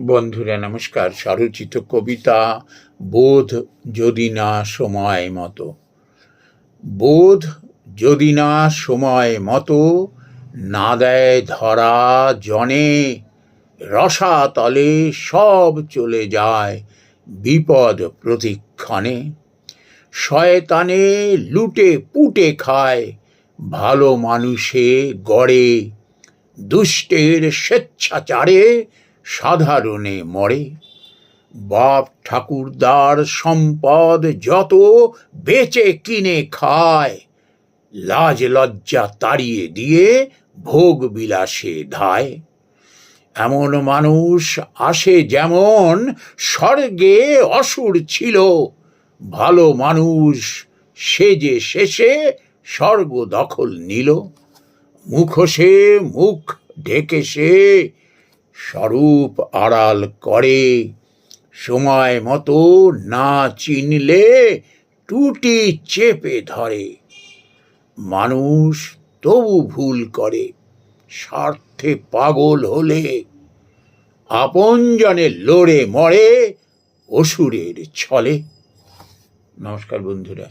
বন্ধুরা নমস্কার। স্বরচিত কবিতা বোধ যদি না সময় মতো। বোধ যদি না সময় মতো না দেয় ধরা জনে, রসাতলে সব চলে যায় বিপদ প্রতিক্ষণে। শয়তানে লুটে পুটে খায় ভালো মানুষে গড়ে, দুষ্টের স্বেচ্ছাচারে সাধারণে মরে। বাপ ঠাকুরদার সম্পদ যত বেচে কিনে খায়, লাজ লজ্জা তাড়িয়ে দিয়ে ভোগ বিলাসে ধায়। এমন মানুষ আসে যেমন স্বর্গে অসুর ছিল, ভালো মানুষ সে যে শেষে স্বর্গ দখল নিল। মুখোশে মুখ ঢেকে সে স্বরূপ আড়াল করে, সময় মতো না চিনলে টুটি চেপে ধরে। মানুষ তবু ভুল করে স্বার্থে পাগল হলে, আপনজনে লড়ে মরে অসুরের ছলে। নমস্কার বন্ধুরা।